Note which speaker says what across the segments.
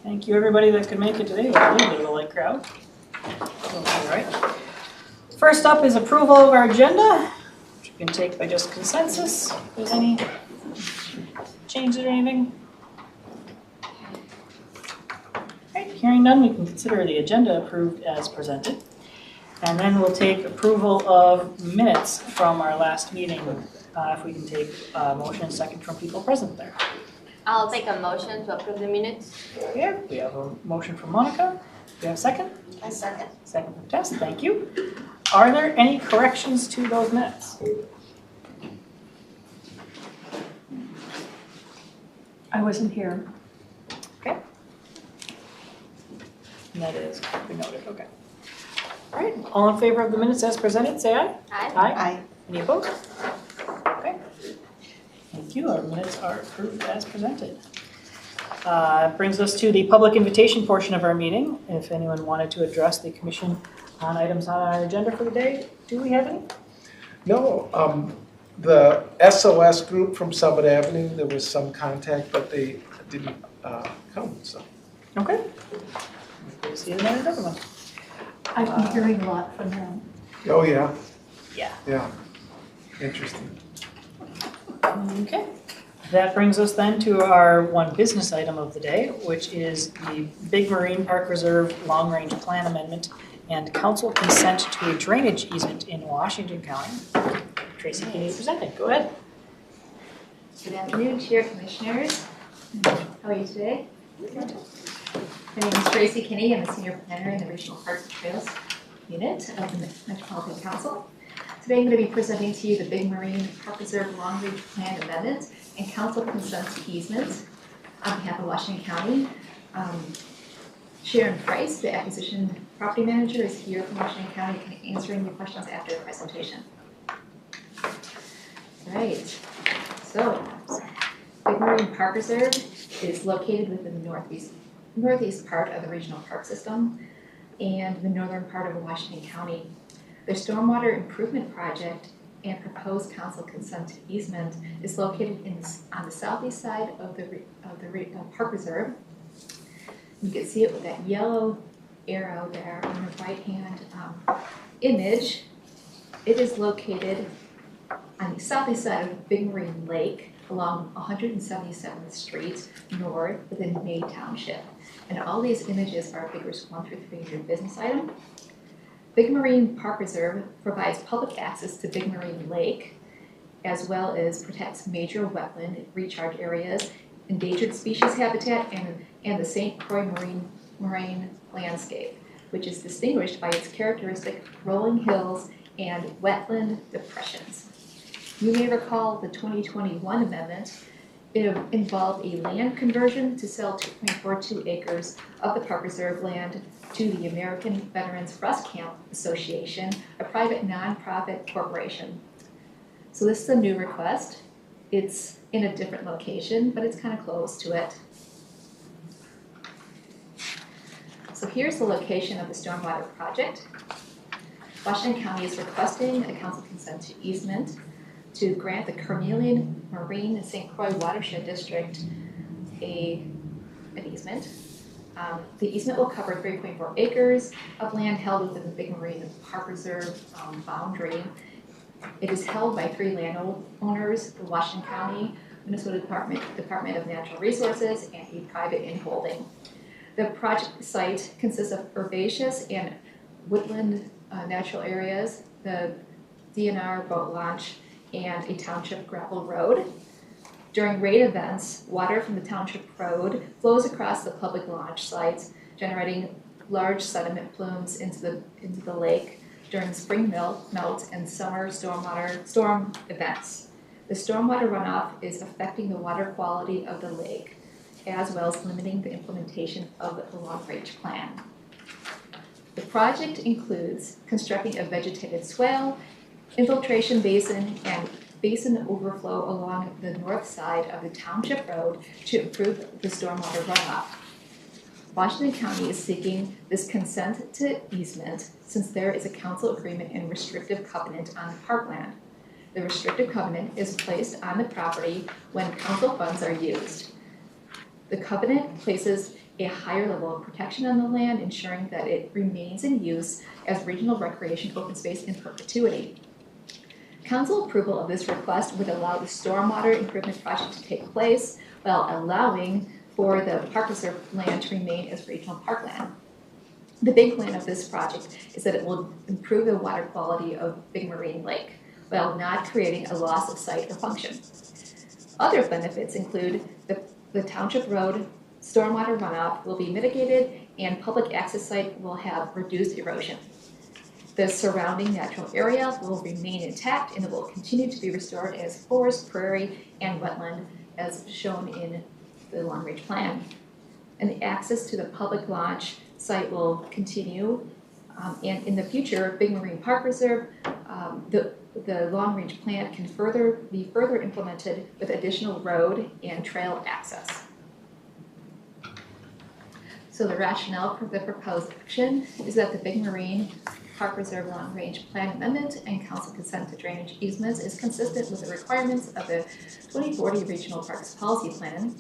Speaker 1: Thank you, everybody that could make it today. It was a little bit of a light crowd. All right. First up is approval of our agenda, which you can take by just consensus. If there's any changes or anything. All right, hearing none, we can consider the agenda approved as presented. And then we'll take approval of minutes from our last meeting. If we can take a motion and second from people present there.
Speaker 2: I'll take a motion to approve the minutes.
Speaker 1: Here, we have a motion from Monica. Do we have a second?
Speaker 2: A second.
Speaker 1: Second from Tess, thank you. Are there any corrections to those minutes?
Speaker 3: I wasn't here.
Speaker 1: Okay. And that is noted, okay. All right, all in favor of the minutes as presented, say aye.
Speaker 2: Aye.
Speaker 1: Aye. Any opposed? Okay. Thank you, our minutes are approved as presented. Brings us to the public invitation portion of our meeting. If anyone wanted to address the commission on items on our agenda for the day, do we have any?
Speaker 4: No, the SOS group from Summit Avenue, there was some contact, but they didn't come, so.
Speaker 1: Okay. We'll see you in another one.
Speaker 3: I've been hearing a lot from them.
Speaker 4: Oh, yeah,
Speaker 1: Yeah.
Speaker 4: yeah, interesting.
Speaker 1: Okay. That brings us then to our one business item of the day, which is the Big Marine Park Reserve Long Range Plan Amendment and council consent to a drainage easement in Washington County. Tracey, can you present it? Go ahead.
Speaker 5: Good afternoon, Chair, Commissioners. How are you today? Good. My name is Tracey Kinney. I'm a Senior Planner in the Regional Parks and Trails Unit of the Metropolitan Council. Today I'm going to be presenting to you the Big Marine Park Reserve Long Range Plan Amendment and Council Consent to Easement on behalf of Washington County. Sharon Price, the Acquisition Property Manager, is here from Washington County answering your questions after the presentation. All right, so Big Marine Park Reserve is located within the northeast part of the regional park system and the northern part of Washington County. The Stormwater Improvement Project and proposed council consent to easement is located on the southeast side of the park reserve. You can see it with that yellow arrow there on the right-hand image. It is located on the southeast side of Big Marine Lake along 177th Street North within May Township. And all these images are figures 1 through 3 in your business item. Big Marine Park Reserve provides public access to Big Marine Lake, as well as protects major wetland recharge areas, endangered species habitat, and the St. Croix marine landscape, which is distinguished by its characteristic rolling hills and wetland depressions. You may recall the 2021 amendment. It involved a land conversion to sell 2.42 acres of the Park Reserve land to the American Veterans Rest Camp Association, a private nonprofit corporation. So this is a new request. It's in a different location, but it's kind of close to it. So here's the location of the Stormwater Project. Washington County is requesting a council consent to easement to grant the Carnelian Marine and St. Croix Watershed District an easement. The easement will cover 3.4 acres of land held within the Big Marine Park Reserve boundary. It is held by 3 landowners, the Washington County, Minnesota Department of Natural Resources, and a private in-holding. The project site consists of herbaceous and woodland natural areas, the DNR boat launch, and a township gravel road. During rain events, water from the township road flows across the public launch sites, generating large sediment plumes into the lake during spring melt and summer storm events. The stormwater runoff is affecting the water quality of the lake, as well as limiting the implementation of the long-range plan. The project includes constructing a vegetated swale, infiltration basin, and basin overflow along the north side of the township road to improve the stormwater runoff. Washington County is seeking this consent to easement since there is a council agreement and restrictive covenant on the parkland. The restrictive covenant is placed on the property when council funds are used. The covenant places a higher level of protection on the land, ensuring that it remains in use as regional recreation open space in perpetuity. Council approval of this request would allow the stormwater improvement project to take place while allowing for the park reserve land to remain as regional parkland. The big plan of this project is that it will improve the water quality of Big Marine Lake while not creating a loss of site or function. Other benefits include the township road, stormwater runoff will be mitigated, and public access site will have reduced erosion. The surrounding natural area will remain intact and it will continue to be restored as forest, prairie, and wetland as shown in the long-range plan. And the access to the public launch site will continue. And in the future, Big Marine Park Reserve, the long-range plan can be further implemented with additional road and trail access. So the rationale for the proposed action is that the Big Marine Park Reserve Long Range Plan Amendment and Council consent to drainage easements is consistent with the requirements of the 2040 Regional Parks Policy Plan,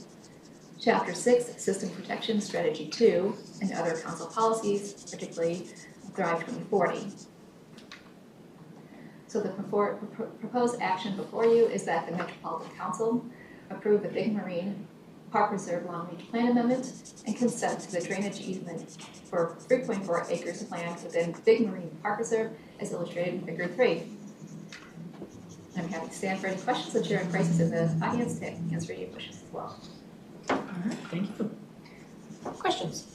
Speaker 5: Chapter 6, System Protection Strategy 2, and other council policies, particularly Thrive 2040. So the proposed action before you is that the Metropolitan Council approve the Big Marine Park Reserve Long Range Plan Amendment and consent to the drainage easement for 3.4 acres of land within Big Marine Park Reserve as illustrated in Figure 3. I'm happy to stand for any questions and Chair Tracey in the audience to answer any questions as well.
Speaker 1: All right, thank you. Questions?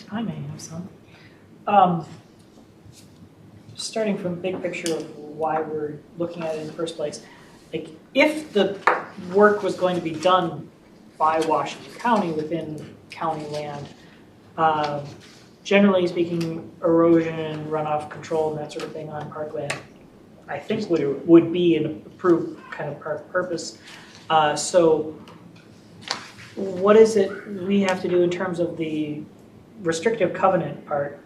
Speaker 1: I may have some. Starting from big picture of why we're looking at it in the first place, like if the work was going to be done by Washington County within county land, generally speaking, erosion, runoff control, and that sort of thing on parkland, I think would be an approved kind of park purpose. So what is it we have to do in terms of the restrictive covenant part?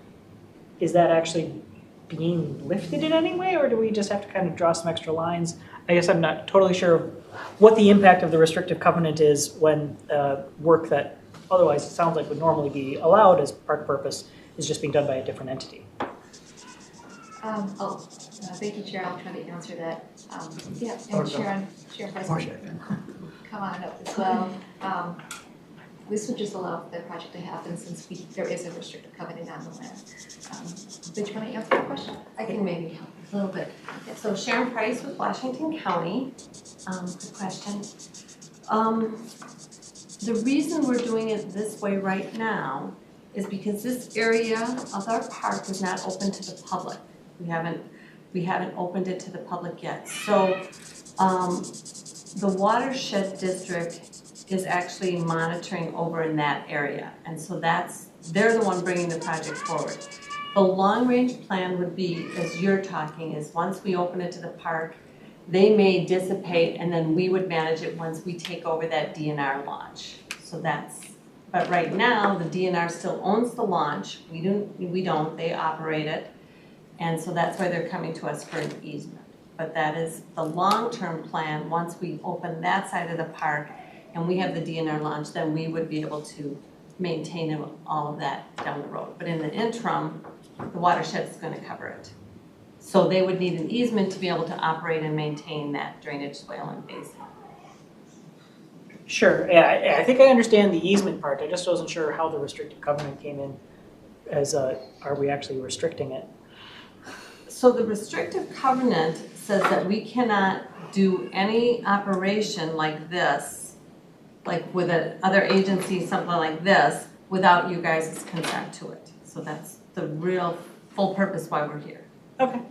Speaker 1: Is that actually being lifted in any way, or do we just have to kind of draw some extra lines? I guess I'm not totally sure what the impact of the restrictive covenant is when work that otherwise it sounds like would normally be allowed as park purpose is just being done by a different entity.
Speaker 5: Thank you, Chair. I'll try to answer that. Yeah, and Sharon President, come on up as well. This would just allow the project to happen since there is a restrictive covenant on the land. Did you want to answer the question?
Speaker 6: I can maybe help a little bit. So Sharon Price with Washington County. Good question. The reason we're doing it this way right now is because this area of our park is not open to the public. We haven't opened it to the public yet. So the watershed district is actually monitoring over in that area. And so they're the one bringing the project forward. The long range plan would be, as you're talking, is once we open it to the park, they may dissipate and then we would manage it once we take over that DNR launch. So but right now the DNR still owns the launch. We don't, they operate it. And so that's why they're coming to us for an easement. But that is the long-term plan. Once we open that side of the park and we have the DNR launch, then we would be able to maintain all of that down the road. But in the interim, the watershed is going to cover it. So they would need an easement to be able to operate and maintain that drainage swale and basin.
Speaker 1: Sure, yeah, I think I understand the easement part. I just wasn't sure how the restrictive covenant came in as are we actually restricting it?
Speaker 6: So the restrictive covenant says that we cannot do any operation like this, like with another agency, something like this, without you guys' consent to it. So that's the real full purpose why we're here.
Speaker 1: Okay.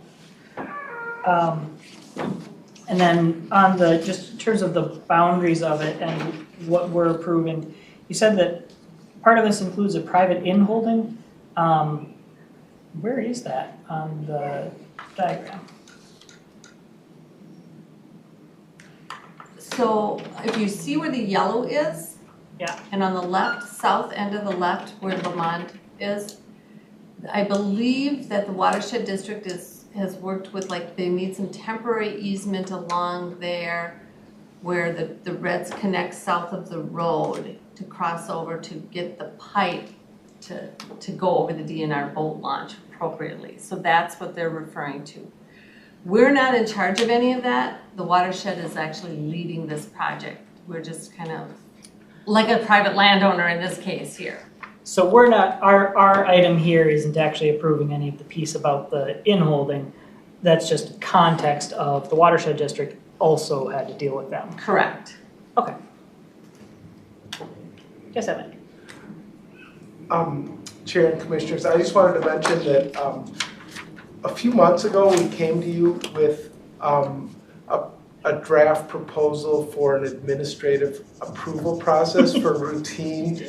Speaker 1: And then on just in terms of the boundaries of it and what we're approving, you said that part of this includes a private inholding. Where is that on the diagram?
Speaker 6: So if you see where the yellow is,
Speaker 1: yeah,
Speaker 6: and on the left, south end of the left where Lamont is, I believe that the watershed district has worked with, like, they need some temporary easement along there where the Reds connect south of the road to cross over to get the pipe to go over the DNR boat launch appropriately. So that's what they're referring to. We're not in charge of any of that. The watershed is actually leading this project. We're just kind of like a private landowner in this case here.
Speaker 1: So we're not, our item here isn't actually approving any of the piece about the inholding. That's just context of the watershed district also had to deal with them.
Speaker 6: Correct.
Speaker 1: Okay. Yes, Evan.
Speaker 4: Chair and Commissioners, I just wanted to mention that a few months ago we came to you with a draft proposal for an administrative approval process for routine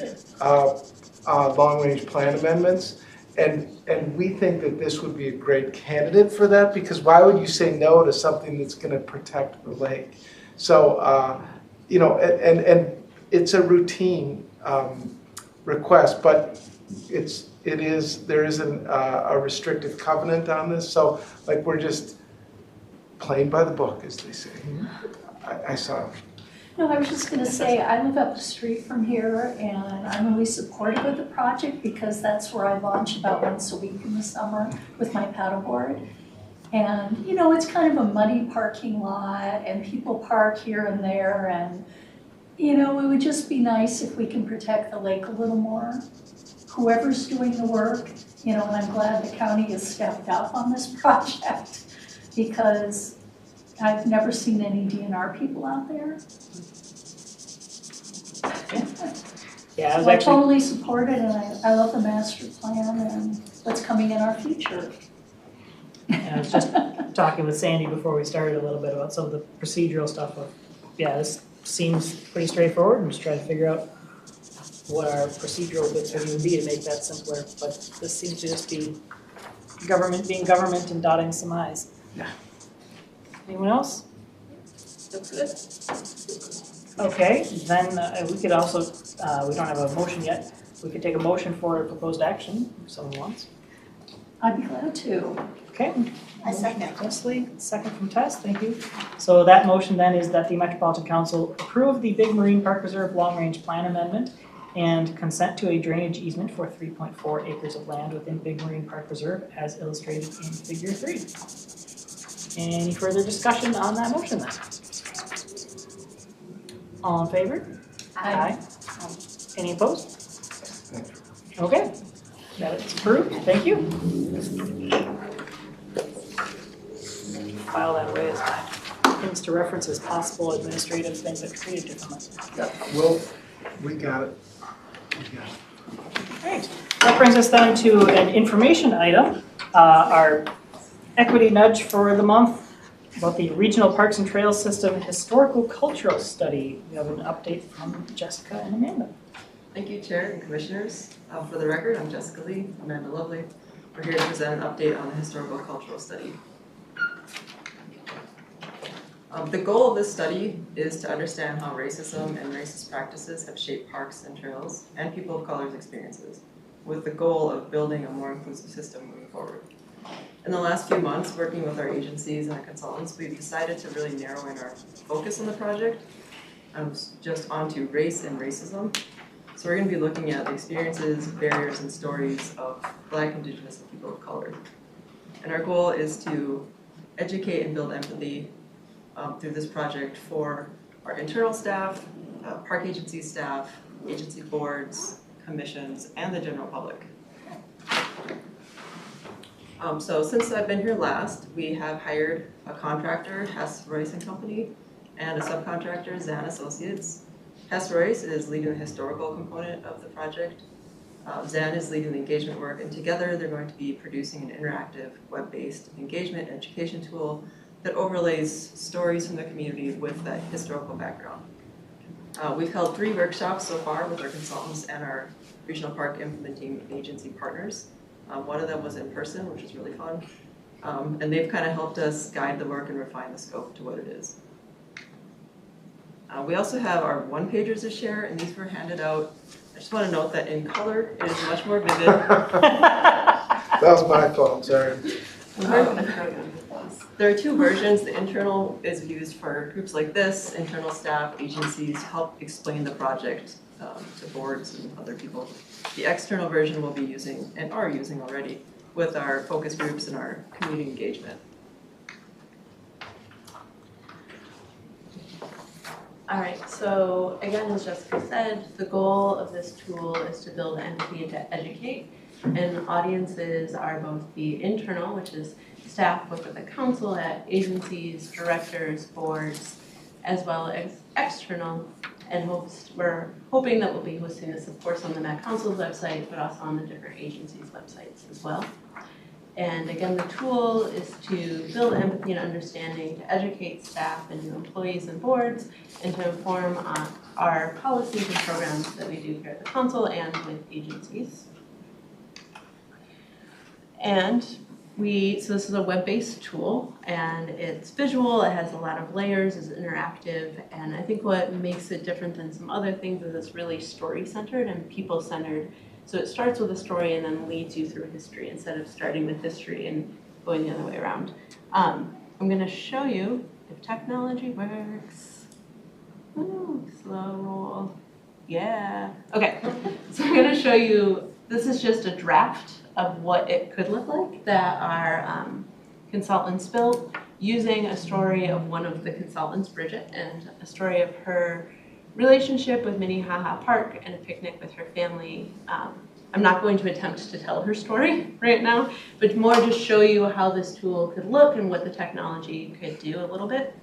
Speaker 4: long-range plan amendments. And we think that this would be a great candidate for that, because why would you say no to something that's going to protect the lake? So, you know, and it's a routine request, but there isn't a restrictive covenant on this. So, like, we're just playing by the book, as they say. I saw.
Speaker 3: No, I was just gonna say, I live up the street from here and I'm really supportive of the project because that's where I launch about once a week in the summer with my paddleboard. And, you know, it's kind of a muddy parking lot and people park here and there and, you know, it would just be nice if we can protect the lake a little more. Whoever's doing the work, you know, and I'm glad the county has stepped up on this project because I've never seen any DNR people out there.
Speaker 1: Yeah, I was
Speaker 3: So I
Speaker 1: actually,
Speaker 3: totally support it, and I love the master plan and what's coming in our future.
Speaker 1: I was just talking with Sandy before we started a little bit about some of the procedural stuff of, yeah, this seems pretty straightforward and just try to figure out what our procedural bits would be to make that simpler, but this seems to just be government being government and dotting some i's.
Speaker 4: Yeah.
Speaker 1: Anyone else?
Speaker 6: Looks good.
Speaker 1: Okay, then we could also, we don't have a motion yet, we could take a motion for a proposed action if someone wants.
Speaker 3: I'd be glad to.
Speaker 1: Okay.
Speaker 2: I second.
Speaker 1: Leslie, second from Tess, thank you. So that motion then is that the Metropolitan Council approve the Big Marine Park Reserve Long Range Plan Amendment and consent to a drainage easement for 3.4 acres of land within Big Marine Park Reserve as illustrated in Figure 3. Any further discussion on that motion then? All in favor?
Speaker 3: Aye.
Speaker 1: Any opposed? Okay, that is approved, thank you. File that away as things to reference as possible administrative things that are treated differently.
Speaker 4: Well, we got it.
Speaker 1: Great, that brings us then to an information item, our equity nudge for the month about the Regional Parks and Trails System Historical Cultural Study. We have an update from Jessica and Amanda.
Speaker 7: Thank you, Chair and Commissioners. For the record, I'm Jessica Lee, Amanda Lovelee. We're here to present an update on the Historical Cultural Study. The goal of this study is to understand how racism and racist practices have shaped parks and trails and people of color's experiences, with the goal of building a more inclusive system moving forward. In the last few months, working with our agencies and our consultants, we've decided to really narrow in our focus on the project just onto race and racism. So we're going to be looking at the experiences, barriers, and stories of Black, Indigenous, and people of color. And our goal is to educate and build empathy through this project for our internal staff, park agency staff, agency boards, commissions, and the general public. So since I've been here last, we have hired a contractor, Hess, Royce & Company, and a subcontractor, Zan Associates. Hess Royce is leading the historical component of the project. Zan is leading the engagement work, and together they're going to be producing an interactive, web-based engagement and education tool that overlays stories from the community with that historical background. We've held 3 workshops so far with our consultants and our regional park implementing agency partners. One of them was in person, which was really fun. And they've kind of helped us guide the work and refine the scope to what it is. We also have our one-pagers to share, and these were handed out. I just want to note that in color, it is much more vivid.
Speaker 4: That was my fault, sorry.
Speaker 7: There are two versions. The internal is used for groups like this, internal staff, agencies, to help explain the project to boards and other people. The external version we'll be using, and are using already, with our focus groups and our community engagement.
Speaker 6: All right, so again, as Jessica said, the goal of this tool is to build empathy and to educate. And audiences are both the internal, which is staff both at the council, at agencies, directors, boards, as well as external. And we're hoping that we'll be hosting this, of course, on the Met Council's website, but also on the different agencies' websites as well. And again, the tool is to build empathy and understanding, to educate staff and new employees and boards, and to inform our policies and programs that we do here at the council and with agencies. And so this is a web-based tool, and it's visual, it has a lot of layers, it's interactive, and I think what makes it different than some other things is it's really story-centered and people-centered. So it starts with a story and then leads you through history instead of starting with history and going the other way around. I'm going to show you if technology works. Ooh, slow roll. Yeah. Okay, so I'm going to show you, this is just a draft of what it could look like that our consultants built using a story of one of the consultants, Bridget, and a story of her relationship with Minnehaha Park and a picnic with her family. I'm not going to attempt to tell her story right now, but more just show you how this tool could look and what the technology could do a little bit.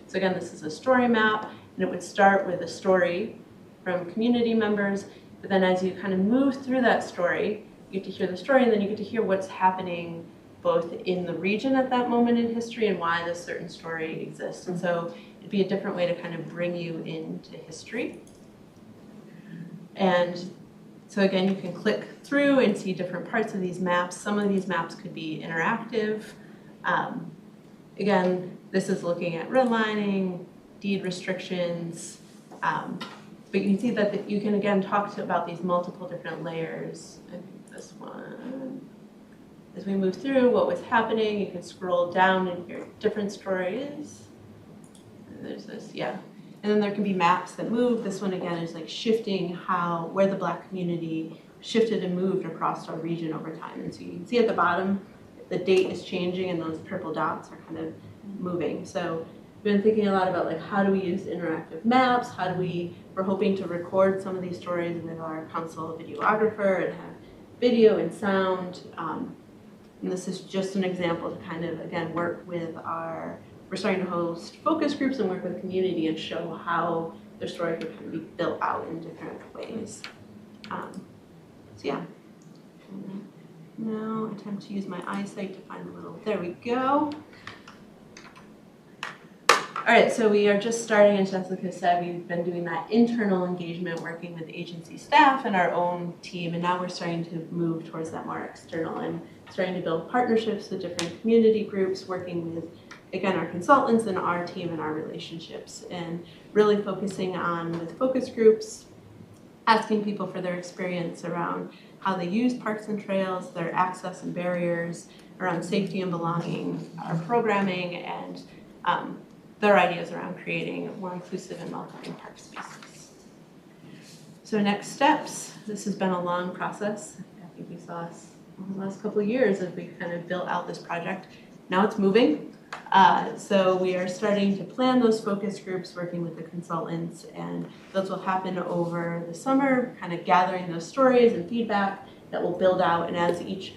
Speaker 6: So again, this is a story map, and it would start with a story from community members, but then as you kind of move through that story, you get to hear the story, and then you get to hear what's happening both in the region at that moment in history and why this certain story exists. And so it'd be a different way to kind of bring you into history. And so again, you can click through and see different parts of these maps. Some of these maps could be interactive. Again, this is looking at redlining, deed restrictions, but you can see that you can again talk about these multiple different layers. I think this one, as we move through what was happening, you can scroll down and hear different stories. There's this, yeah. And then there can be maps that move. This one again is like shifting where the Black community shifted and moved across our region over time. And so you can see at the bottom, the date is changing and those purple dots are kind of moving. So we've been thinking a lot about like how do we use interactive maps? We're hoping to record some of these stories with our council videographer and have video and sound. And this is just an example to kind of, again, work with we're starting to host focus groups and work with the community and show how their story could kind of be built out in different ways. So yeah. Now attempt to use my eyesight to find a little, there we go. All right, so we are just starting, as Jessica said, we've been doing that internal engagement, working with agency staff and our own team, and now we're starting to move towards that more external and starting to build partnerships with different community groups, working with, again, our consultants and our team and our relationships, and really focusing on, with focus groups, asking people for their experience around how they use parks and trails, their access and barriers, around safety and belonging, our programming, and their ideas around creating more inclusive and welcoming park spaces. So next steps, this has been a long process. I think we saw us over the last couple of years as we kind of built out this project. Now it's moving. So we are starting to plan those focus groups, working with the consultants, and those will happen over the summer, kind of gathering those stories and feedback that will build out. And as each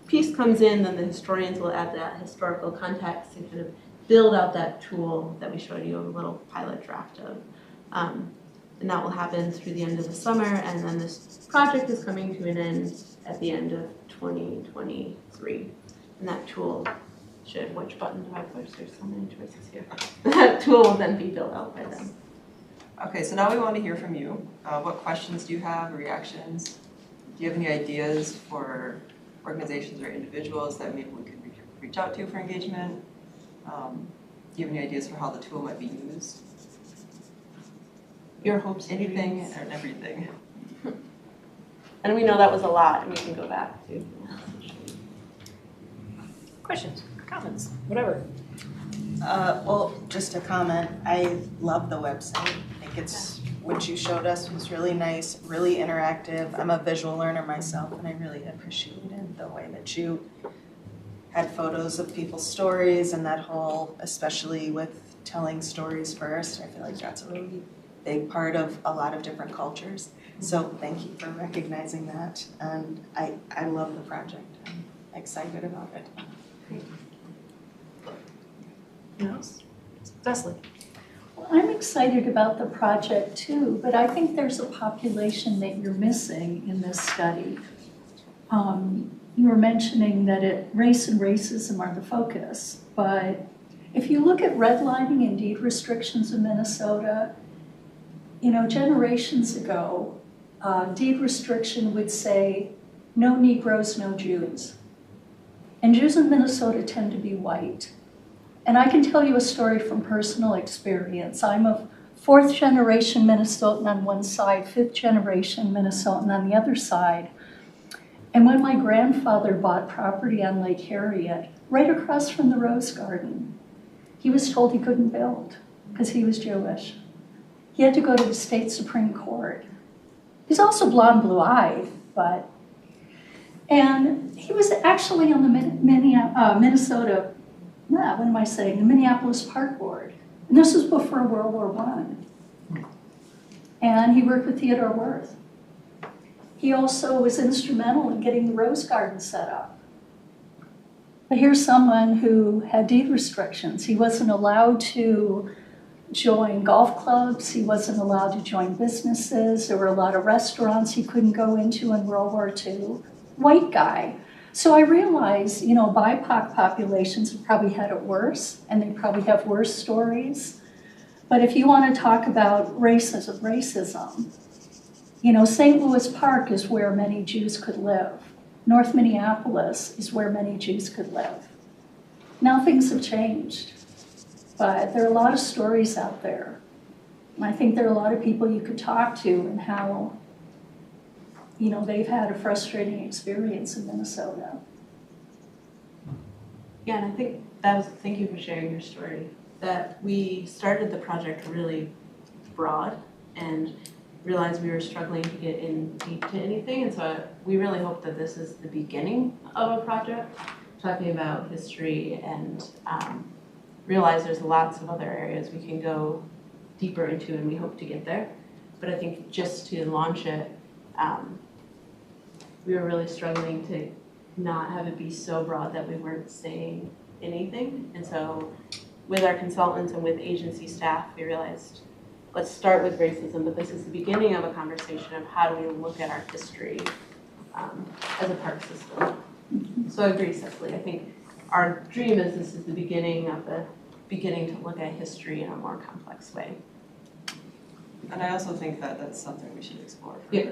Speaker 6: piece comes in, then the historians will add that historical context and kind of build out that tool that we showed you a little pilot draft of. And that will happen through the end of the summer, and then this project is coming to an end at the end of 2023. And that tool which button do I push? There's so many choices here. That tool will then be built out by then.
Speaker 7: Okay, so now we want to hear from you. What questions do you have, or reactions? Do you have any ideas for organizations or individuals that maybe we could reach out to for engagement? Do you have any ideas for how the tool might be used?
Speaker 6: Your hopes,
Speaker 7: anything and everything.
Speaker 6: And we know that was a lot, and we can go back to.
Speaker 1: Questions, comments, whatever.
Speaker 8: Well, just a comment. I love the website. I think it's what you showed us was really nice, really interactive. I'm a visual learner myself, and I really appreciated the way that you had photos of people's stories and that whole, especially with telling stories first. I feel like that's a really big part of a lot of different cultures. So thank you for recognizing that. And I love the project. I'm excited about it.
Speaker 1: Yes. Cecily?
Speaker 3: Well, I'm excited about the project too, but I think there's a population that you're missing in this study. You were mentioning that race and racism are the focus, but if you look at redlining and deed restrictions in Minnesota, generations ago, deed restriction would say, no Negroes, no Jews. And Jews in Minnesota tend to be white. And I can tell you a story from personal experience. I'm a 4th generation Minnesotan on one side, 5th generation Minnesotan on the other side. And when my grandfather bought property on Lake Harriet, right across from the Rose Garden, he was told he couldn't build because he was Jewish. He had to go to the state Supreme Court. He's also blonde, blue-eyed, and he was actually on the Minnesota, the Minneapolis Park Board. And this was before World War I. And he worked with Theodore Wirth. He also was instrumental in getting the Rose Garden set up. But here's someone who had deed restrictions. He wasn't allowed to join golf clubs. He wasn't allowed to join businesses. There were a lot of restaurants he couldn't go into in World War II. White guy. So I realized, BIPOC populations have probably had it worse, and they probably have worse stories. But if you want to talk about racism, St. Louis Park is where many Jews could live. North Minneapolis is where many Jews could live. Now things have changed, but there are a lot of stories out there. And I think there are a lot of people you could talk to and how, they've had a frustrating experience in Minnesota.
Speaker 6: Yeah, and I think thank you for sharing your story. That we started the project really broad and realized we were struggling to get in deep to anything. And so we really hope that this is the beginning of a project talking about history and realize there's lots of other areas we can go deeper into, and we hope to get there. But I think just to launch it, we were really struggling to not have it be so broad that we weren't saying anything. And so with our consultants and with agency staff, we realized, let's start with racism, but this is the beginning of a conversation of how do we look at our history as a park system. So I agree, Cecily. I think our dream is this is the beginning to look at history in a more complex way.
Speaker 7: And I also think that that's something we should explore
Speaker 6: Yeah.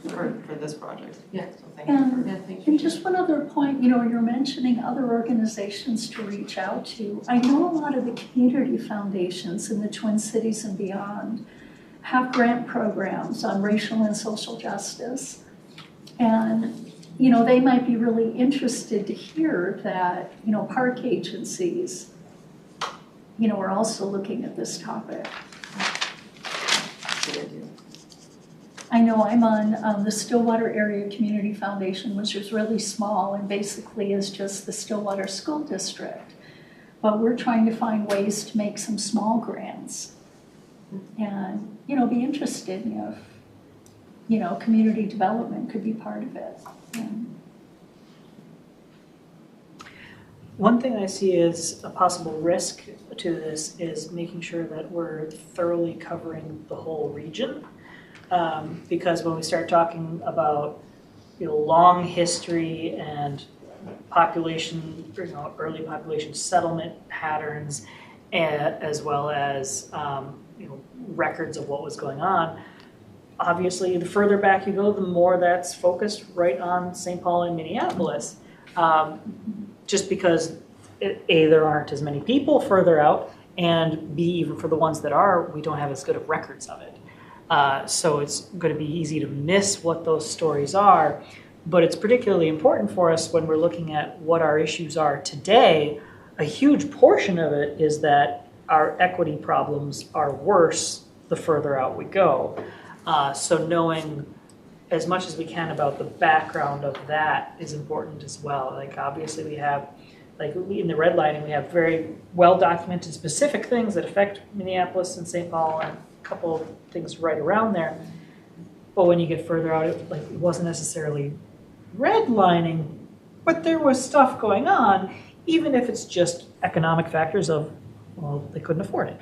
Speaker 7: for this project.
Speaker 6: Yeah.
Speaker 7: So thank you for
Speaker 6: Thank you.
Speaker 3: And just one other point, you're mentioning other organizations to reach out to. I know a lot of the community foundations in the Twin Cities and beyond have grant programs on racial and social justice. And, they might be really interested to hear that, park agencies, are also looking at this topic. I know I'm on the Stillwater Area Community Foundation, which is really small and basically is just the Stillwater School District. But we're trying to find ways to make some small grants and, be interested if, community development could be part of it.
Speaker 1: One thing I see as a possible risk to this is making sure that we're thoroughly covering the whole region. Because when we start talking about long history and population, early population settlement patterns, as well as records of what was going on, obviously the further back you go, the more that's focused right on St. Paul and Minneapolis. Just because A, there aren't as many people further out, and B, even for the ones that are, we don't have as good of records of it. So it's going to be easy to miss what those stories are, but it's particularly important for us when we're looking at what our issues are today, a huge portion of it is that our equity problems are worse the further out we go. So knowing as much as we can about the background of that is important as well. Like obviously we have, in the redlining, we have very well documented specific things that affect Minneapolis and St. Paul and a couple of things right around there. But when you get further out, it wasn't necessarily redlining, but there was stuff going on, even if it's just economic factors of, well, they couldn't afford it.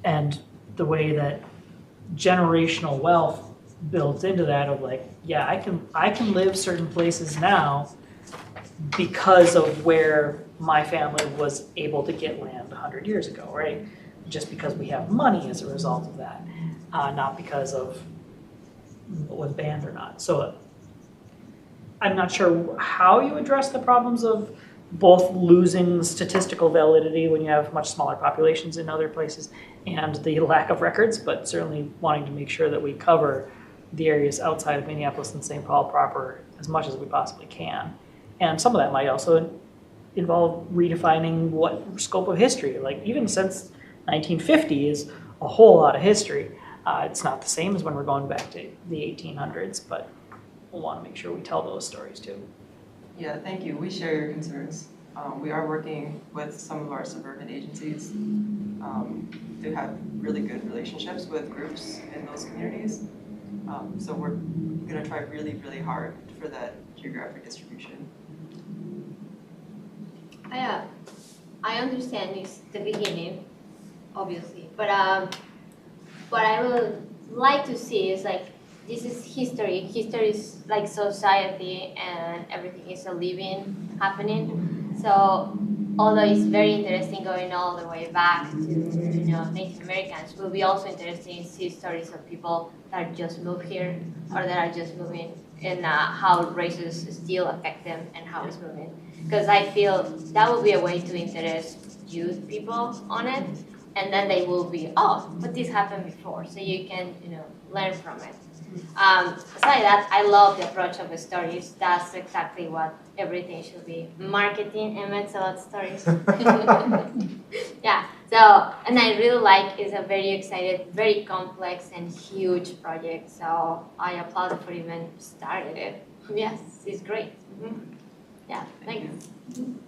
Speaker 1: And the way that generational wealth builds into that of yeah, I can live certain places now because of where my family was able to get land 100 years ago, right? Just because we have money as a result of that, not because of what was banned or not. So I'm not sure how you address the problems of both losing statistical validity when you have much smaller populations in other places and the lack of records, but certainly wanting to make sure that we cover the areas outside of Minneapolis and St. Paul proper as much as we possibly can. And some of that might also involve redefining what scope of history, even since 1950 is a whole lot of history. It's not the same as when we're going back to the 1800s, but we'll want to make sure we tell those stories too.
Speaker 7: Yeah, thank you. We share your concerns. We are working with some of our suburban agencies to have really good relationships with groups in those communities. So we're going to try really, really hard for that geographic distribution.
Speaker 2: I understand it's the beginning, obviously, but what I would like to see is this is history. History is like society, and everything is a living happening. So although it's very interesting going all the way back to Native Americans, it will be also interesting to see stories of people that just moved here or that are just moving, and how races still affect them and how it's moving. Because I feel that will be a way to interest youth people on it, and then they will be, oh, but this happened before, so you can learn from it. Besides that, I love the approach of the stories. That's exactly what everything should be. Marketing Emmett's about stories. Yeah, so, and I really it's a very excited, very complex and huge project. So I applaud for even starting it. Yes, it's great. Yeah, thank you.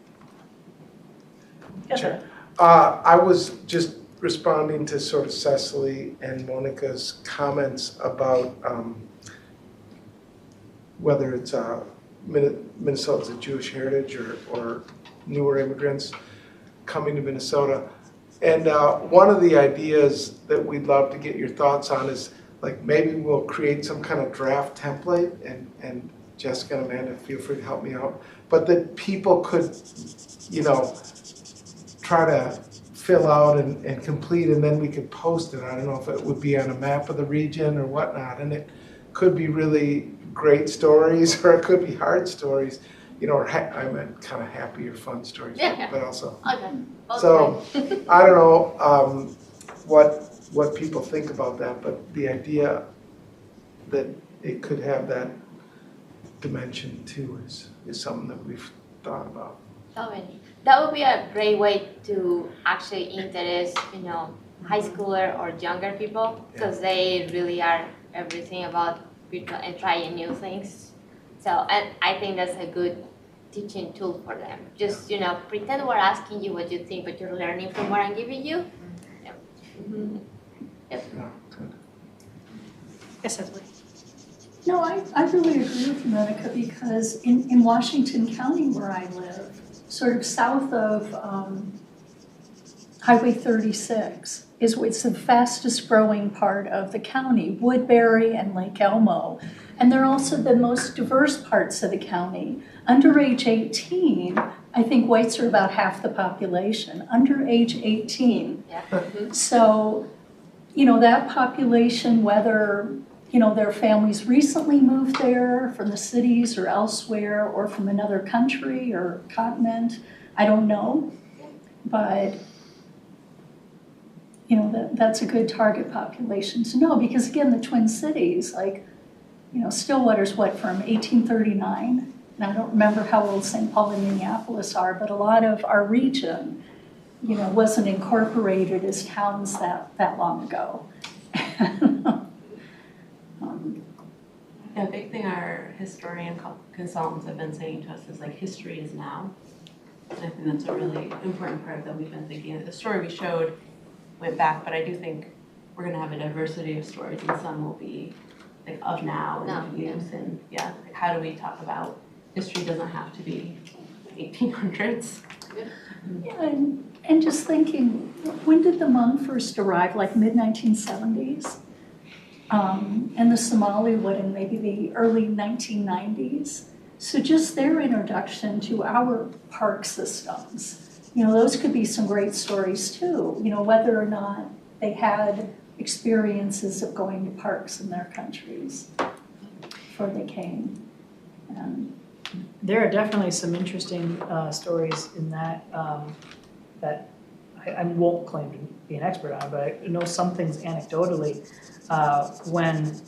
Speaker 1: Yes, sir.
Speaker 4: I was just responding to sort of Cecily and Monica's comments about whether it's Minnesota's a Jewish heritage or newer immigrants coming to Minnesota. And one of the ideas that we'd love to get your thoughts on is maybe we'll create some kind of draft template, and Jessica and Amanda, feel free to help me out, but that people could, try to fill out and complete, and then we could post it. I don't know if it would be on a map of the region or whatnot, and it could be really great stories or it could be hard stories, or I meant kind of happy or fun stories, but also.
Speaker 2: Okay.
Speaker 4: So I don't know what people think about that, but the idea that it could have that dimension too is something that we've thought about.
Speaker 2: That would be a great way to actually interest, high schooler or younger people, because they really are everything about people and trying new things. So, and I think that's a good teaching tool for them. Just, pretend we're asking you what you think, but you're learning from what I'm giving you. Yeah. Mm-hmm. Yep.
Speaker 4: Yeah, good.
Speaker 1: Yes, Cecily.
Speaker 3: No, I really agree with you, Monica, because in Washington County where I live, sort of south of Highway 36, it's the fastest growing part of the county, Woodbury and Lake Elmo. And they're also the most diverse parts of the county. Under age 18, I think whites are about half the population, under age 18.
Speaker 2: Yeah.
Speaker 3: So, that population, whether their families recently moved there from the cities or elsewhere or from another country or continent, I don't know. But, that's a good target population to know, because again, the Twin Cities, Stillwater's from 1839. and I don't remember how old St. Paul and Minneapolis are, but a lot of our region, you know, wasn't incorporated as towns that long ago.
Speaker 6: A big thing our historian consultants have been saying to us is like history is now. And I think that's a really important part that we've been thinking. The story we showed went back, but I do think we're gonna have a diversity of stories, and some will be like of now and youth, and yeah, like how do we talk about history doesn't have to be 1800s.
Speaker 3: Yeah, and just thinking, when did the Hmong first arrive, like mid-1970s? And the Somali would in maybe the early 1990s. So just their introduction to our park systems, you know, those could be some great stories too, you know, whether or not they had experiences of going to parks in their countries before they came. And
Speaker 1: There are definitely some interesting stories in that that I won't claim to be an expert on, but I know some things anecdotally. When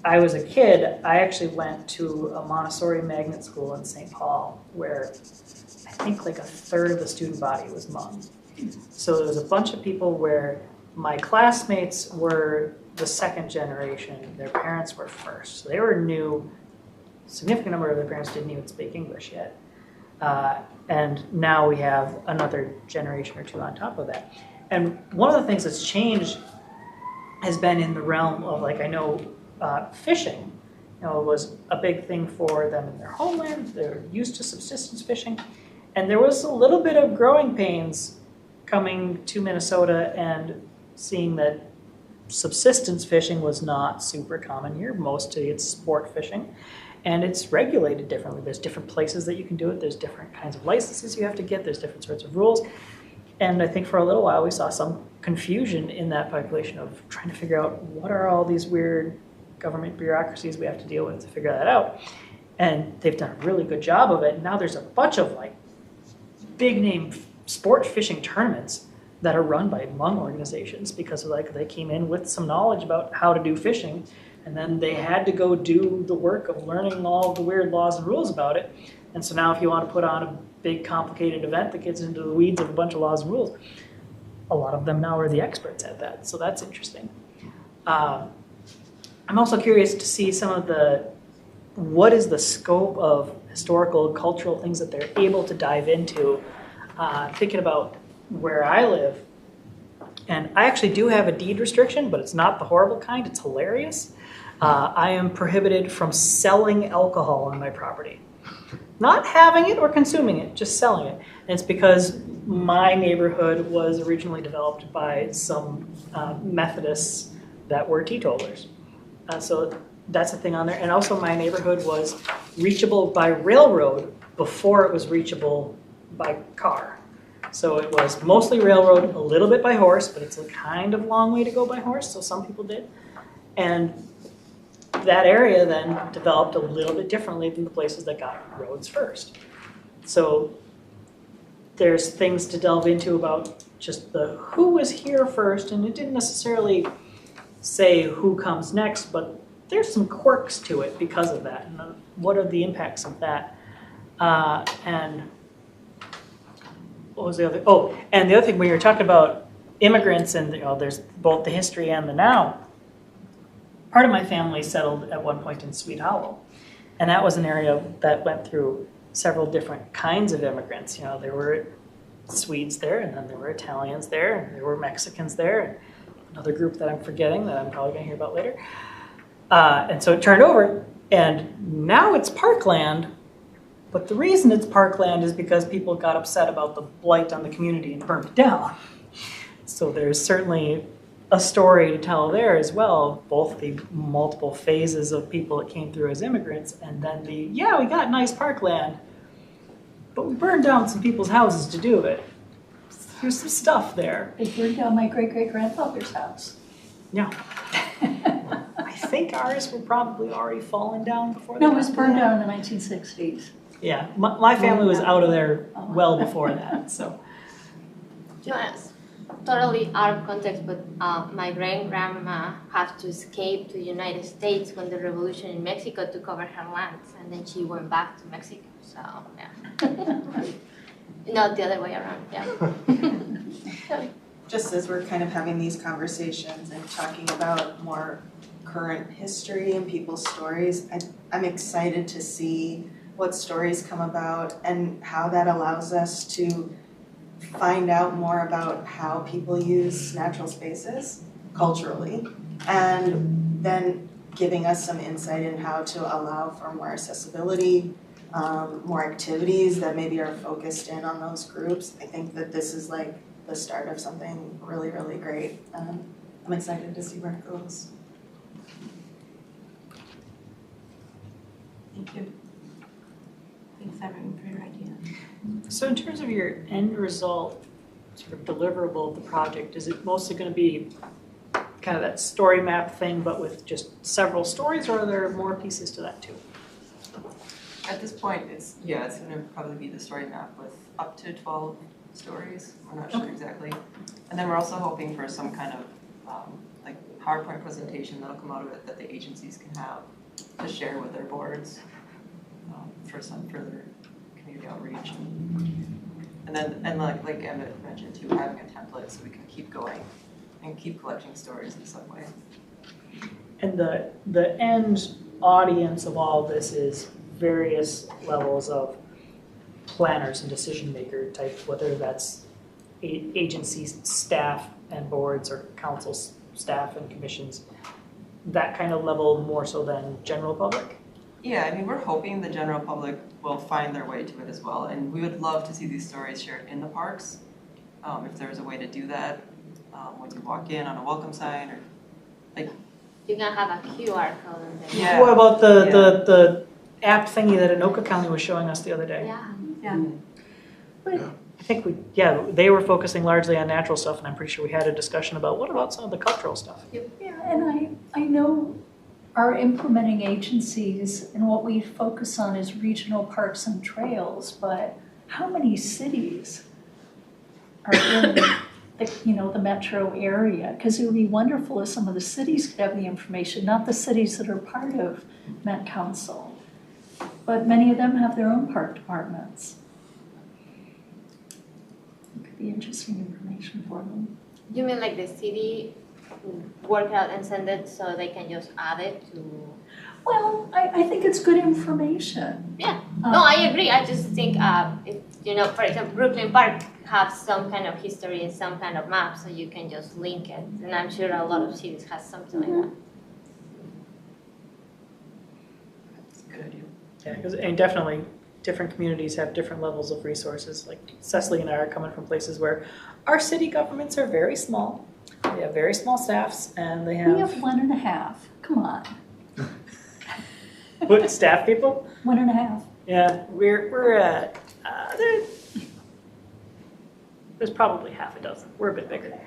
Speaker 1: I was a kid, I actually went to a Montessori magnet school in St. Paul where I think like a third of the student body was Hmong. So there was a bunch of people where my classmates were the second generation, their parents were first. So they were new. A significant number of their parents didn't even speak English yet. And now we have another generation or two on top of that. And one of the things that's changed has been in the realm of, like, I know fishing, you know, was a big thing for them in their homeland. They're used to subsistence fishing. And there was a little bit of growing pains coming to Minnesota and seeing that subsistence fishing was not super common here. Mostly it's sport fishing. And it's regulated differently. There's different places that you can do it. There's different kinds of licenses you have to get. There's different sorts of rules. And I think for a little while we saw some confusion in that population of trying to figure out what are all these weird government bureaucracies we have to deal with to figure that out. And they've done a really good job of it. And now there's a bunch of like big name sport fishing tournaments that are run by Hmong organizations because like they came in with some knowledge about how to do fishing. And then they had to go do the work of learning all the weird laws and rules about it. And so now if you want to put on a big complicated event that gets into the weeds of a bunch of laws and rules, a lot of them now are the experts at that. So that's interesting. I'm also curious to see some of what is the scope of historical, cultural things that they're able to dive into. Thinking about where I live, and I actually do have a deed restriction, but it's not the horrible kind, it's hilarious. I am prohibited from selling alcohol on my property. Not having it or consuming it, just selling it. And it's because my neighborhood was originally developed by some Methodists that were teetotalers. So that's a thing on there. And also my neighborhood was reachable by railroad before it was reachable by car. So it was mostly railroad, a little bit by horse, but it's a kind of long way to go by horse, so some people did. And that area then developed a little bit differently than the places that got roads first. So there's things to delve into about just the who was here first, and it didn't necessarily say who comes next, but there's some quirks to it because of that, and what are the impacts of that. And what was the other? Oh, and the other thing, when you're talking about immigrants and, you know, there's both the history and the now, part of my family settled at one point in Sweet Hollow. And that was an area that went through several different kinds of immigrants. You know, there were Swedes there, and then there were Italians there, and there were Mexicans there, and another group that I'm forgetting that I'm probably going to hear about later. And so it turned over, and now it's parkland. But the reason it's parkland is because people got upset about the blight on the community and burned it down. So there's certainly a story to tell there as well, both the multiple phases of people that came through as immigrants, and then we got nice parkland, but we burned down some people's houses to do it. There's some stuff there.
Speaker 3: They burned down my great-great-grandfather's house.
Speaker 1: Yeah. I think ours were probably already fallen down before that.
Speaker 3: No, it was burned down in the 1960s.
Speaker 1: Yeah, my family was out of there well before that, so.
Speaker 2: Jonas, totally out of context, but my great-grandma had to escape to the United States when the revolution in Mexico took over her lands, and then she went back to Mexico, so, yeah. Not the other way around, yeah.
Speaker 8: Just as we're kind of having these conversations and talking about more current history and people's stories, I'm excited to see what stories come about and how that allows us to find out more about how people use natural spaces culturally, and then giving us some insight in how to allow for more accessibility, more activities that maybe are focused in on those groups. I think that this is like the start of something really, really great. I'm excited to see where it goes.
Speaker 6: Thank you. Thanks everyone for your idea.
Speaker 1: So in terms of your end result, sort of deliverable of the project, is it mostly going to be kind of that story map thing, but with just several stories, or are there more pieces to that too?
Speaker 7: At this point, it's going to probably be the story map with up to 12 stories. We're not sure exactly. And then we're also hoping for some kind of like PowerPoint presentation that'll come out of it that the agencies can have to share with their boards for some further community outreach. And then like Emmett mentioned too, having a template so we can keep going and keep collecting stories in some way.
Speaker 1: And the end audience of all this is various levels of planners and decision maker type, whether that's agencies, staff and boards, or council staff and commissions, that kind of level more so than general public?
Speaker 7: Yeah, I mean, we're hoping the general public will find their way to it as well, and we would love to see these stories shared in the parks. If there's a way to do that, when you walk in on a welcome sign, or like
Speaker 2: You can have a QR code and then.
Speaker 7: Yeah.
Speaker 1: What about the app thingy that Anoka County was showing us the other day?
Speaker 2: Yeah.
Speaker 1: I think they were focusing largely on natural stuff, and I'm pretty sure we had a discussion about what about some of the cultural stuff?
Speaker 3: Yeah, and I know our implementing agencies and what we focus on is regional parks and trails, but how many cities are in the metro area? Because it would be wonderful if some of the cities could have the information, not the cities that are part of Met Council, but many of them have their own park departments. It could be interesting information for them.
Speaker 2: You mean like the city work out and send it so they can just add it to?
Speaker 3: Well, I think it's good information.
Speaker 2: Yeah. No, I agree. I just think if, for example, Brooklyn Park have some kind of history and some kind of map, so you can just link it. And I'm sure a lot of cities have something like that.
Speaker 7: that's a good idea.
Speaker 1: Yeah, because definitely different communities have different levels of resources. Like Cecily and I are coming from places where our city governments are very small. They have very small staffs, and they have.
Speaker 3: We have 1.5. Come on.
Speaker 1: What, staff people?
Speaker 3: 1.5.
Speaker 1: Yeah, we're at. There's probably half a dozen. We're a bit bigger,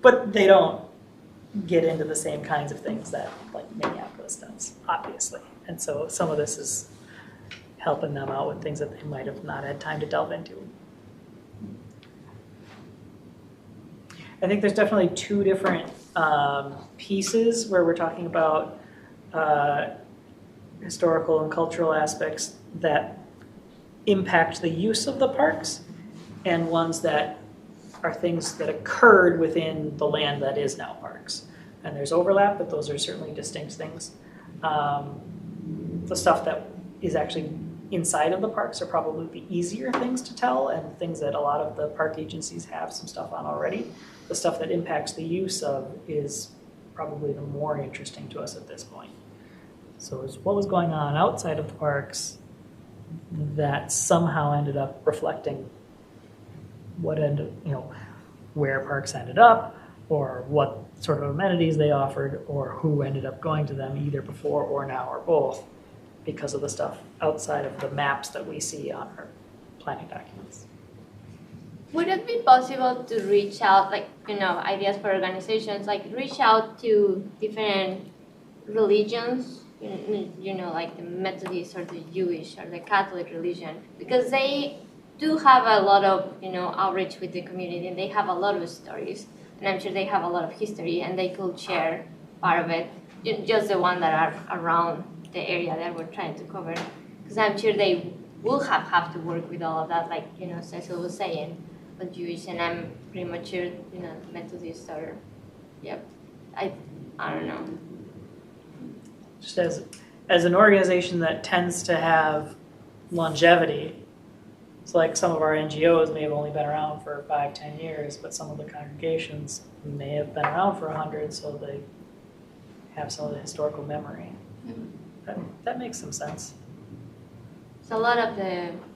Speaker 1: but they don't get into the same kinds of things that like Minneapolis does, obviously. And so some of this is helping them out with things that they might have not had time to delve into. I think there's definitely two different pieces where we're talking about historical and cultural aspects that impact the use of the parks, and ones that are things that occurred within the land that is now parks. And there's overlap, but those are certainly distinct things. The stuff that is actually inside of the parks are probably the easier things to tell, and things that a lot of the park agencies have some stuff on already. The stuff that impacts the use of is probably the more interesting to us at this point. So it's what was going on outside of the parks that somehow ended up reflecting where parks ended up, or what sort of amenities they offered, or who ended up going to them either before or now or both, because of the stuff outside of the maps that we see on our planning documents.
Speaker 2: Would it be possible to reach out, ideas for organizations, reach out to different religions, like the Methodist or the Jewish or the Catholic religion, because they do have a lot of, outreach with the community, and they have a lot of stories, and I'm sure they have a lot of history, and they could share part of it, just the one that are around the area that we're trying to cover, because I'm sure they will have to work with all of that, like, Cecil was saying, but Jewish, and I'm pretty much sure, Methodist or, yep, I don't know.
Speaker 1: Just as an organization that tends to have longevity, it's like some of our NGOs may have only been around for 5-10 years, but some of the congregations may have been around for 100, so they have some of the historical memory. That makes some sense.
Speaker 2: So a lot of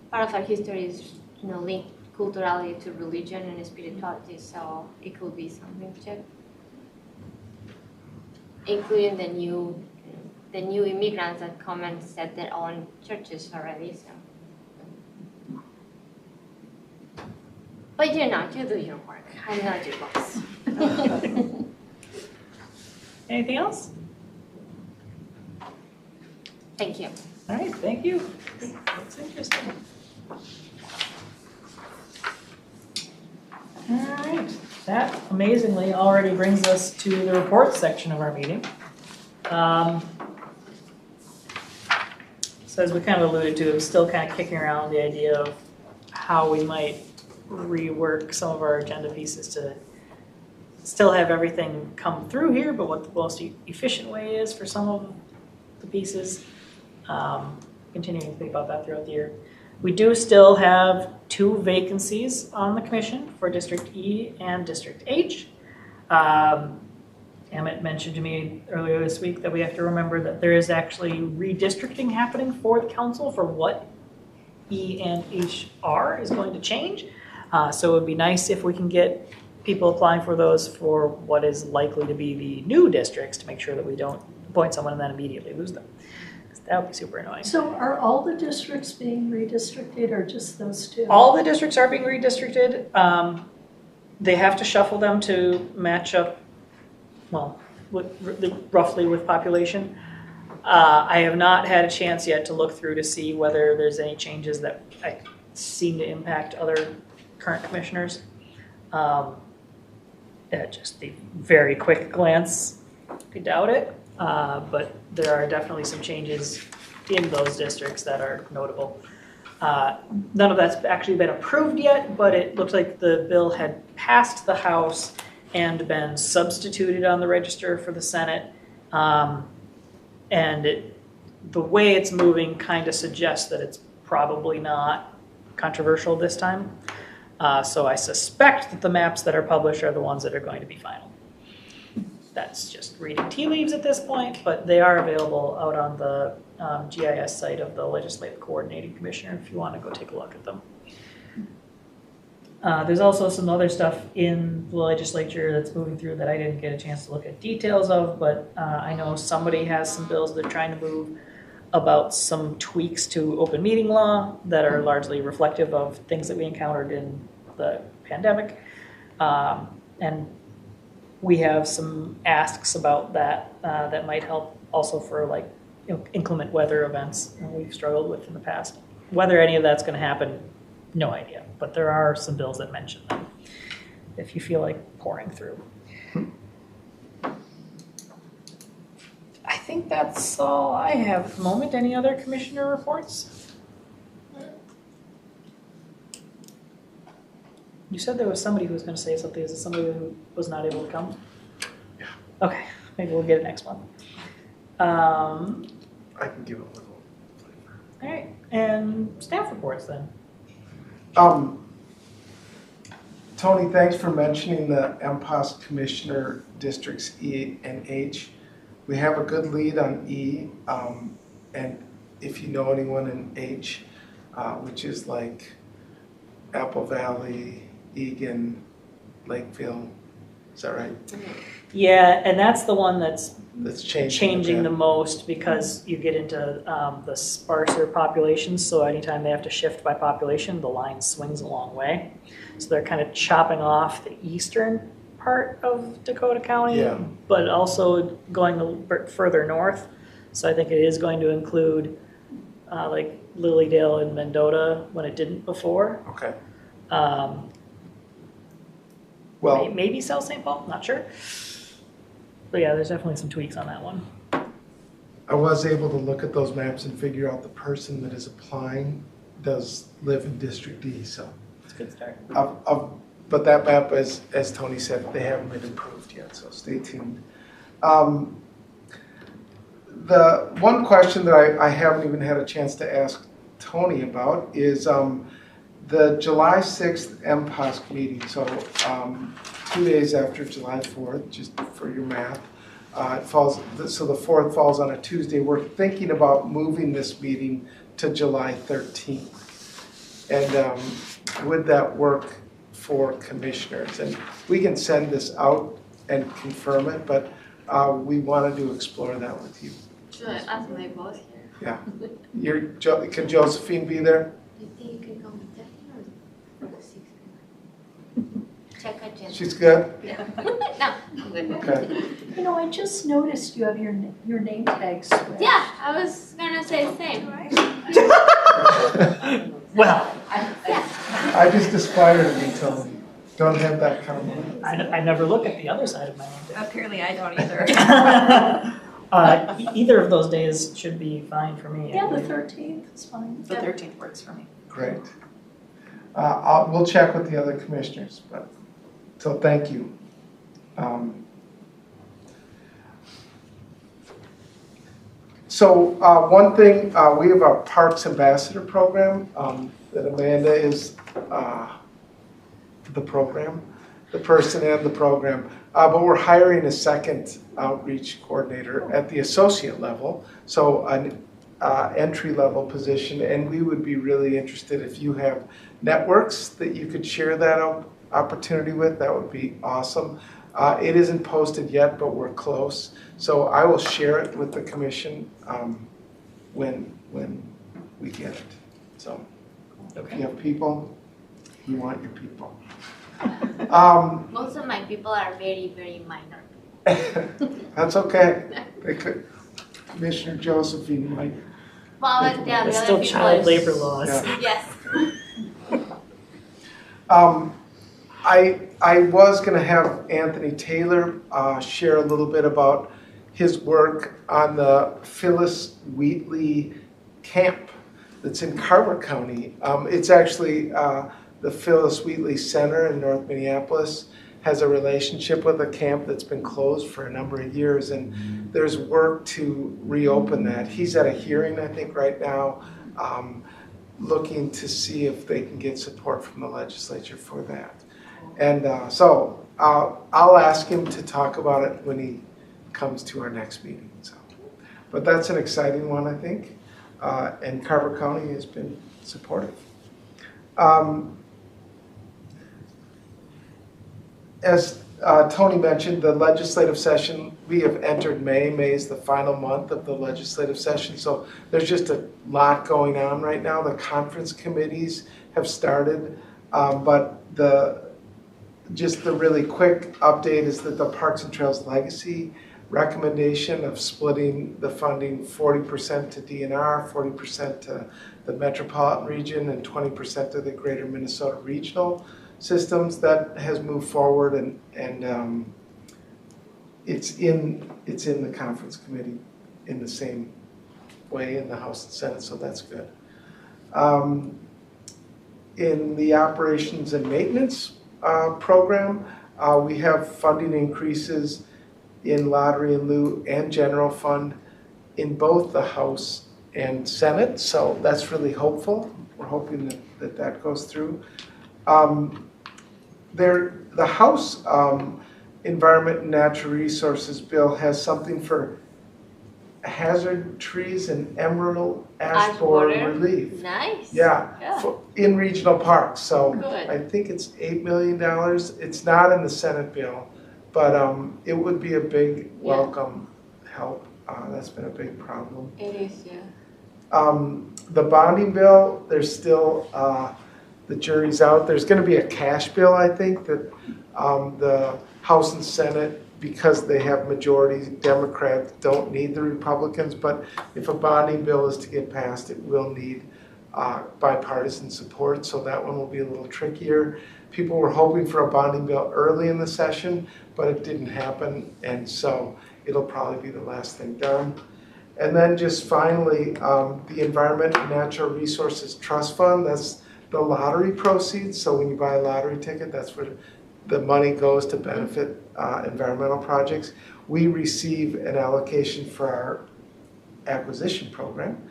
Speaker 2: part of our history is, linked culturally to religion and spirituality, so it could be something to check. Including the new immigrants that come and set their own churches already, so. But you do your work. I'm not your boss.
Speaker 1: Anything else?
Speaker 2: Thank you.
Speaker 1: All right, thank you. That's interesting. All right, that amazingly already brings us to the reports section of our meeting. So as we kind of alluded to, I'm still kind of kicking around the idea of how we might rework some of our agenda pieces to still have everything come through here, but what the most efficient way is for some of the pieces. Continuing to think about that throughout the year. We do still have 2 vacancies on the commission for District E and District H. Emmett mentioned to me earlier this week that we have to remember that there is actually redistricting happening for the council for what E and H are is going to change. So it would be nice if we can get people applying for those for what is likely to be the new districts to make sure that we don't appoint someone and then immediately lose them. That would be super annoying.
Speaker 3: So are all the districts being redistricted or just those 2?
Speaker 1: All the districts are being redistricted. They have to shuffle them to match up, well, roughly with population. I have not had a chance yet to look through to see whether there's any changes that I seem to impact other current commissioners. At just the very quick glance, I doubt it. But there are definitely some changes in those districts that are notable. None of that's actually been approved yet, but it looks like the bill had passed the House and been substituted on the register for the Senate. And the way it's moving kind of suggests that it's probably not controversial this time. So I suspect that the maps that are published are the ones that are going to be final. That's just reading tea leaves at this point, but they are available out on the GIS site of the Legislative Coordinating Commissioner if you want to go take a look at them. There's also some other stuff in the legislature that's moving through that I didn't get a chance to look at details of, but I know somebody has some bills they're trying to move about some tweaks to open meeting law that are largely reflective of things that we encountered in the pandemic. And we have some asks about that that might help also for like inclement weather events we've struggled with in the past. Whether any of that's going to happen, no idea. But there are some bills that mention them if you feel like pouring through. I think that's all I have at the moment. Any other commissioner reports? You said there was somebody who was going to say something. Is it somebody who was not able to come?
Speaker 4: Yeah.
Speaker 1: Okay, maybe we'll get it next month.
Speaker 4: I can give a little flavor.
Speaker 1: All right, and staff reports then.
Speaker 4: Tony, thanks for mentioning the MPOS Commissioner Districts E and H. We have a good lead on E, and if you know anyone in H, which is like Apple Valley, Eagan, Lakeville, is that right?
Speaker 1: Yeah, and that's the one that's
Speaker 4: changing
Speaker 1: the most because you get into the sparser populations. So anytime they have to shift by population, the line swings a long way. So they're kind of chopping off the eastern part of Dakota County,
Speaker 4: yeah,
Speaker 1: but also going a bit further north. So I think it is going to include like Lilydale and Mendota when it didn't before.
Speaker 4: Okay.
Speaker 1: Um,
Speaker 4: Well,
Speaker 1: maybe South St. Paul, not sure. But yeah, there's definitely some tweaks on that one.
Speaker 4: I was able to look at those maps and figure out the person that is applying does live in District D, so.
Speaker 1: It's a good start.
Speaker 4: But that map, as Tony said, they haven't been improved yet, so stay tuned. The one question that I haven't even had a chance to ask Tony about is the July 6th MPOSC meeting, so 2 days after July 4th, just for your math. It falls, so the 4th falls on a Tuesday. We're thinking about moving this meeting to July 13th. And would that work for commissioners? And we can send this out and confirm it, but we wanted to explore that with you.
Speaker 2: Should I ask my boss here?
Speaker 4: Yeah. Can Josephine be there?
Speaker 2: Do you think you can come with 13 or 16? Check agenda.
Speaker 4: She's good?
Speaker 2: Yeah. No, I'm good.
Speaker 4: Okay.
Speaker 3: You know, I just noticed you have your name tag switched.
Speaker 2: Yeah, I was gonna say the same.
Speaker 1: Well,
Speaker 4: I just aspire to be Tony. Don't have that comment.
Speaker 1: I never look at the other side of my name tag.
Speaker 6: Apparently I don't either.
Speaker 1: Either of those days should be fine for me.
Speaker 3: Yeah, the 13th is fine.
Speaker 8: The 13th works for me.
Speaker 4: Great. We'll check with the other commissioners, but, so thank you. So one thing, we have a Parks Ambassador program that Amanda is the program, the person and the program. But we're hiring a second outreach coordinator at the associate level, so an entry-level position, and we would be really interested if you have networks that you could share that opportunity with. That would be awesome. It isn't posted yet, but we're close. So I will share it with the commission when we get it. So if you have people, you want your people.
Speaker 2: Most of my people are very, very minor.
Speaker 4: That's okay. They could, Commissioner Josephine might.
Speaker 2: Well, but yeah, the
Speaker 1: It's
Speaker 2: other
Speaker 1: still
Speaker 2: people
Speaker 1: child
Speaker 2: is-
Speaker 1: labor laws.
Speaker 4: Yeah.
Speaker 2: Yes.
Speaker 4: I was going to have Anthony Taylor share a little bit about his work on the Phyllis Wheatley camp that's in Carver County. It's actually the Phyllis Wheatley Center in North Minneapolis has a relationship with a camp that's been closed for a number of years, and there's work to reopen that. He's at a hearing, I think, right now, looking to see if they can get support from the legislature for that. And so I'll ask him to talk about it when he comes to our next meeting. So, but that's an exciting one, I think, and Carver County has been supportive. As Tony mentioned, the legislative session, we have entered May. May is the final month of the legislative session, so there's just a lot going on right now. The conference committees have started, but just the really quick update is that the Parks and Trails Legacy recommendation of splitting the funding 40% to DNR, 40% to the Metropolitan region, and 20% to the Greater Minnesota Regional systems, that has moved forward, and it's in the conference committee in the same way in the House and Senate, so that's good. In the operations and maintenance program, we have funding increases in lottery and lieu and general fund in both the House and Senate, so that's really hopeful. We're hoping that goes through. The House Environment and Natural Resources Bill has something for hazard trees and emerald ash borer relief.
Speaker 2: Nice.
Speaker 4: Yeah, in regional parks. So
Speaker 2: Good.
Speaker 4: I think it's $8 million. It's not in the Senate bill, but it would be a big welcome help. That's been a big problem.
Speaker 2: It is, yeah.
Speaker 4: The bonding bill, there's still, the jury's out. There's going to be a cash bill, I think, that the House and Senate because they have majority Democrats, don't need the Republicans, but if a bonding bill is to get passed, it will need bipartisan support, so that one will be a little trickier. People were hoping for a bonding bill early in the session, but it didn't happen, and so it'll probably be the last thing done. And then just finally, the Environment and Natural Resources Trust Fund, that's the lottery proceeds. So when you buy a lottery ticket, that's where the money goes to benefit environmental projects. We receive an allocation for our acquisition program,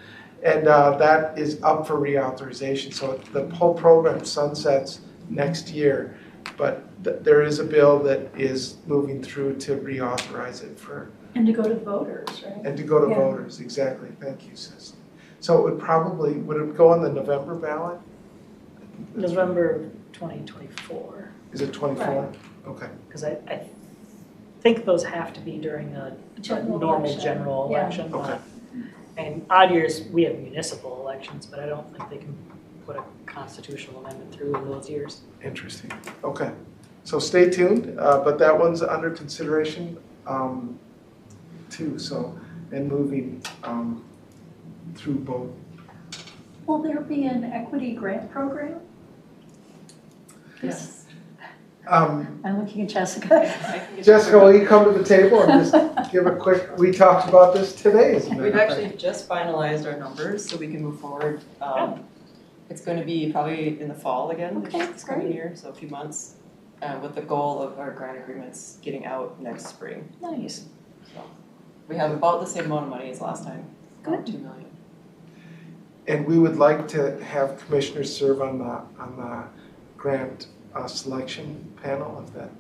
Speaker 4: and that is up for reauthorization. So the whole program sunsets next year, but there is a bill that is moving through to reauthorize it for.
Speaker 3: And to go to voters, right?
Speaker 4: And to go to
Speaker 3: Yeah.
Speaker 4: voters, exactly. Thank you, Cecily. So it would probably, would it go on the November ballot?
Speaker 1: November 2024,
Speaker 4: Is it 24?
Speaker 3: Right.
Speaker 4: Okay.
Speaker 1: because I think those have to be during a
Speaker 3: General
Speaker 1: normal
Speaker 3: election.
Speaker 1: general
Speaker 3: Yeah.
Speaker 1: election.
Speaker 4: Okay.
Speaker 1: And odd years, we have municipal elections, but I don't think they can put a constitutional amendment through in those years.
Speaker 4: Interesting. Okay. So stay tuned, but that one's under consideration too. So, and moving through both.
Speaker 3: Will there be an equity grant program?
Speaker 7: Yes.
Speaker 3: I'm looking at Jessica.
Speaker 4: Jessica, will you come to the table and just give a quick, we talked about this today, as a matter
Speaker 7: We've
Speaker 4: of fact.
Speaker 7: actually just finalized our numbers, so we can move forward. It's going to be probably in the fall again,
Speaker 3: Okay,
Speaker 7: this coming
Speaker 3: great.
Speaker 7: year, so a few months, with the goal of our grant agreements getting out next spring.
Speaker 1: Nice.
Speaker 7: So we have about the same amount of money as last time, about 2 million.
Speaker 4: And we would like to have commissioners serve on the grant selection panel, if that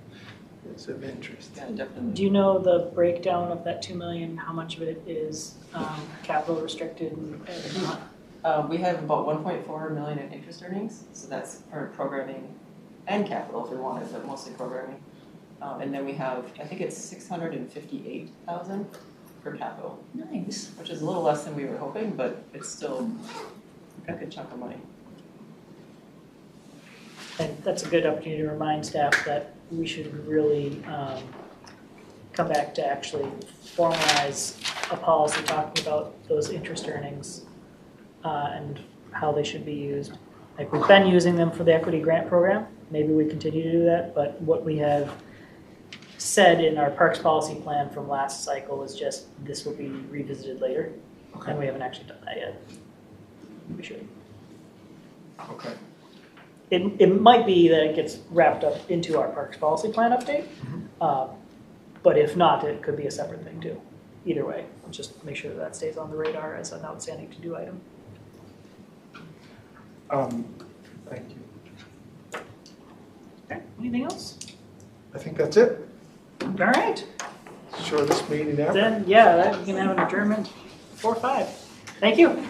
Speaker 4: is of interest.
Speaker 7: Yeah, definitely.
Speaker 1: Do you know the breakdown of that 2 million, how much of it is capital restricted and not?
Speaker 7: We have about 1.4 million in interest earnings, so that's for programming and capital if we wanted, but mostly programming. And then we have, I think it's 658,000 for capital,
Speaker 3: Nice.
Speaker 7: which is a little less than we were hoping, but it's still a good chunk of money.
Speaker 1: And that's a good opportunity to remind staff that we should really come back to actually formalize a policy talking about those interest earnings and how they should be used. Like, we've been using them for the equity grant program, maybe we continue to do that, but what we have said in our parks policy plan from last cycle is just this will be revisited later, and we haven't actually done that yet. We should.
Speaker 4: Okay.
Speaker 1: It might be that it gets wrapped up into our parks policy plan update, but if not, it could be a separate thing too. Either way, just make sure that stays on the radar as an outstanding to-do item.
Speaker 4: Thank you.
Speaker 1: Okay, anything else?
Speaker 4: I think that's it.
Speaker 1: All right,
Speaker 4: Shortest meeting ever.
Speaker 1: then, yeah, we can have an adjournment 4-5. Thank you.